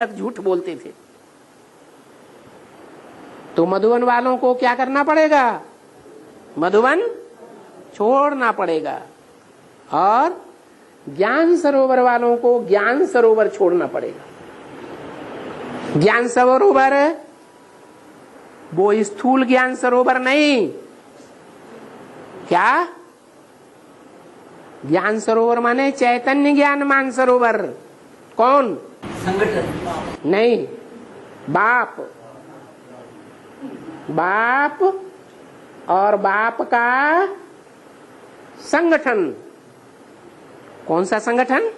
तक झूठ बोलते थे। तो मधुबन वालों को क्या करना पड़ेगा? मधुबन छोड़ना पड़ेगा। और ज्ञान सरोवर वालों को ज्ञान सरोवर छोड़ना पड़ेगा। ज्ञान सरोवर वो स्थूल ज्ञान सरोवर नहीं। क्या? ज्ञान सरोवर माने चैतन्य ज्ञान मान सरोवर। कौन? संगठन नहीं, बाप। बाप और बाप का संगठन। कौन सा संगठन?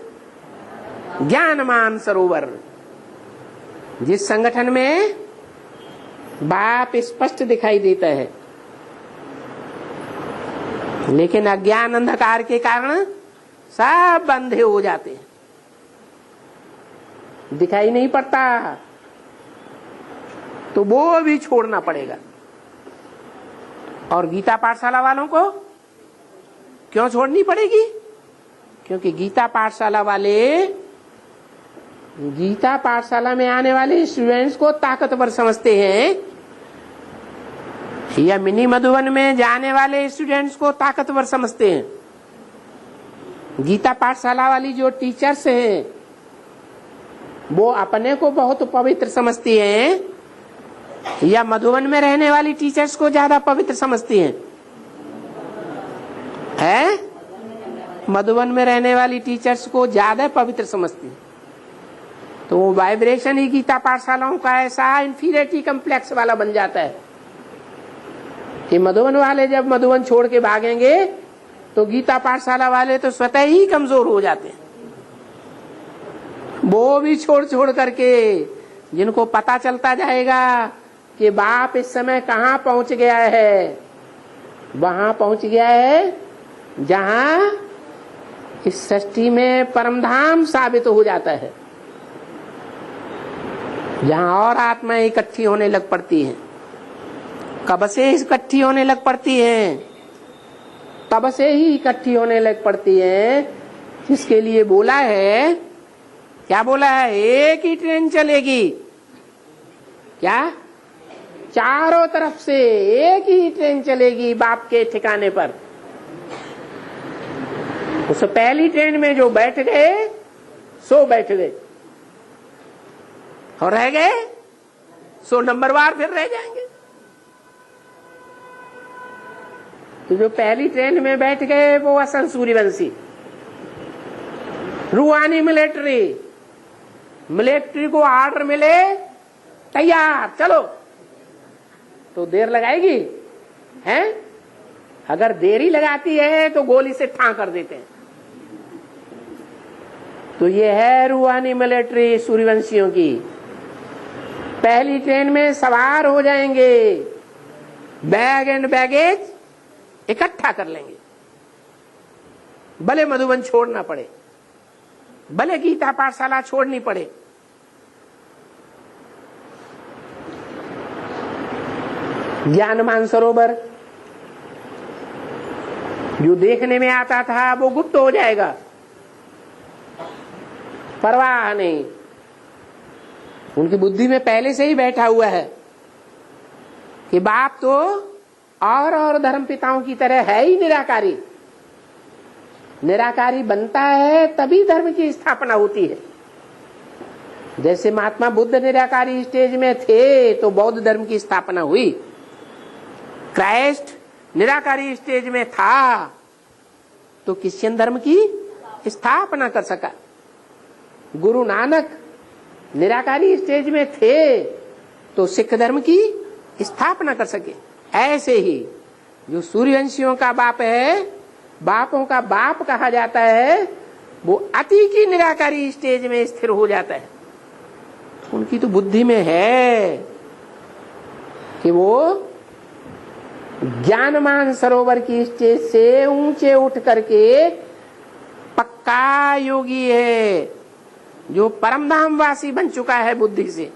ज्ञानमान सरोवर। जिस संगठन में बाप स्पष्ट दिखाई देता है, लेकिन अज्ञान अंधकार के कारण सब बंधे हो जाते हैं, दिखाई नहीं पड़ता। तो वो भी छोड़ना पड़ेगा। और गीता पाठशाला वालों को क्यों छोड़नी पड़ेगी? क्योंकि गीता पाठशाला वाले गीता पाठशाला में आने वाले स्टूडेंट्स को ताकतवर समझते हैं, या मिनी मधुबन में जाने वाले स्टूडेंट्स को ताकतवर समझते हैं। गीता पाठशाला वाली जो टीचर्स हैं वो अपने को बहुत पवित्र समझती हैं, या मधुबन में रहने वाली टीचर्स को ज्यादा पवित्र समझती हैं? मधुबन में रहने वाली टीचर्स को ज्यादा पवित्र समझती हैं। तो वो वाइब्रेशन ही गीता पाठशालाओं का ऐसा इंफीरियरिटी कम्प्लेक्स वाला बन जाता है कि मधुबन वाले जब मधुबन छोड़ के भागेंगे तो गीता पाठशाला वाले तो स्वतः ही कमजोर हो जाते हैं। वो भी छोड़ छोड़ करके, जिनको पता चलता जाएगा कि बाप इस समय कहाँ पहुंच गया है, वहां पहुंच गया है जहां इस सृष्टि में परमधाम साबित हो जाता है, जहां और आत्माएं इकट्ठी होने लग पड़ती हैं। कब से इकट्ठी होने लग पड़ती हैं? तब से ही इकट्ठी होने लग पड़ती हैं जिसके लिए बोला है। क्या बोला है? एक ही ट्रेन चलेगी। क्या? चारों तरफ से एक ही ट्रेन चलेगी बाप के ठिकाने पर। उस पहली ट्रेन में जो बैठ गए सो बैठ गए, और रह गए सो नंबरवार फिर रह जाएंगे। तो जो पहली ट्रेन में बैठ गए वो असल सूर्यवंशी, रूहानी मिलिट्री को आर्डर मिले तैयार चलो, तो देर लगाएगी? हैं? अगर देरी लगाती है तो गोली से ठां कर देते हैं। तो ये है रूहानी मिलिट्री सूर्यवंशियों की। पहली ट्रेन में सवार हो जाएंगे, बैग एंड बैगेज इकट्ठा कर लेंगे, भले मधुबन छोड़ना पड़े, भले गीता पाठशाला छोड़नी पड़े। ज्ञानमान सरोवर जो देखने में आता था वो गुप्त हो जाएगा, परवाह नहीं। उनकी बुद्धि में पहले से ही बैठा हुआ है कि बाप तो और धर्म पिताओं की तरह है ही निराकारी। निराकारी बनता है तभी धर्म की स्थापना होती है। जैसे महात्मा बुद्ध निराकारी स्टेज में थे तो बौद्ध धर्म की स्थापना हुई। क्राइस्ट निराकारी स्टेज में था तो क्रिश्चियन धर्म की स्थापना कर सका। गुरु नानक निराकारी स्टेज में थे तो सिख धर्म की स्थापना कर सके। ऐसे ही जो सूर्यवंशियों का बाप है, बापों का बाप कहा जाता है, वो अति की निराकारी स्टेज में स्थिर हो जाता है। उनकी तो बुद्धि में है कि वो ज्ञानमान सरोवर की स्टेज से ऊंचे उठ करके पक्का योगी है, जो परमधामवासी बन चुका है बुद्धि से।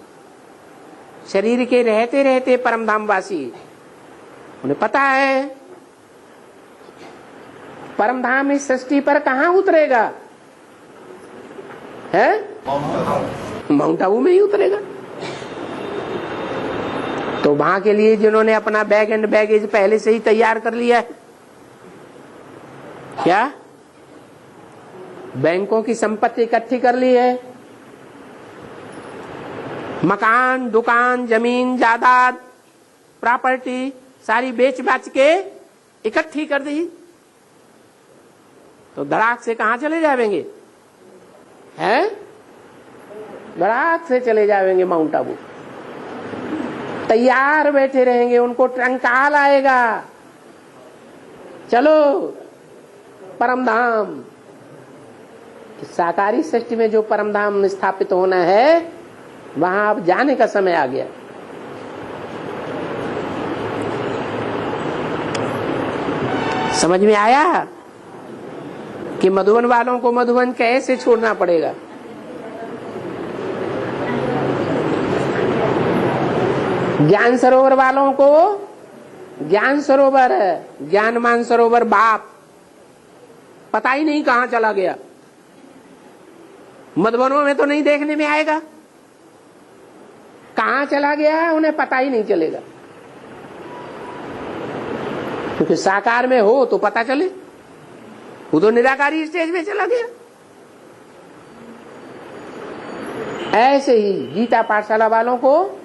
शरीर के रहते रहते परमधामवासी। उन्हें पता है परमधाम इस सृष्टि पर कहाँ उतरेगा है? माउंट आबू में ही उतरेगा। तो वहां के लिए जिन्होंने अपना बैग एंड बैगेज पहले से ही तैयार कर लिया है, क्या बैंकों की संपत्ति इकट्ठी कर ली है, मकान, दुकान, जमीन, जायदाद, प्रॉपर्टी सारी बेच बाच के इकट्ठी कर दी, तो धड़ाक से कहां चले जाएंगे? हैं? धड़ाक से चले जाएंगे माउंट आबू। तैयार बैठे रहेंगे, उनको टंकाल आएगा, चलो परम धाम। साकारी सृष्टि में जो परम धाम स्थापित होना है, वहां अब जाने का समय आ गया। समझ में आया कि मधुबन वालों को मधुबन कैसे छोड़ना पड़ेगा। ज्ञान सरोवर वालों को ज्ञान सरोवर, ज्ञान मान सरोवर बाप पता ही नहीं कहां चला गया। मधुबनों में तो नहीं देखने में आएगा, कहां चला गया उन्हें पता ही नहीं चलेगा, क्योंकि साकार में हो तो पता चले। वो तो निराकारी स्टेज में चला गया। ऐसे ही गीता पाठशाला वालों को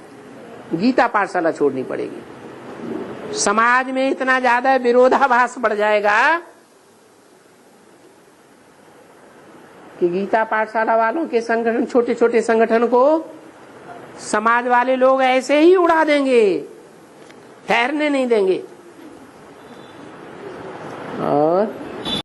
गीता पाठशाला छोड़नी पड़ेगी। समाज में इतना ज्यादा विरोधाभास बढ़ जाएगा कि गीता पाठशाला वालों के संगठन, छोटे छोटे संगठन को समाज वाले लोग ऐसे ही उड़ा देंगे, ठहरने नहीं देंगे।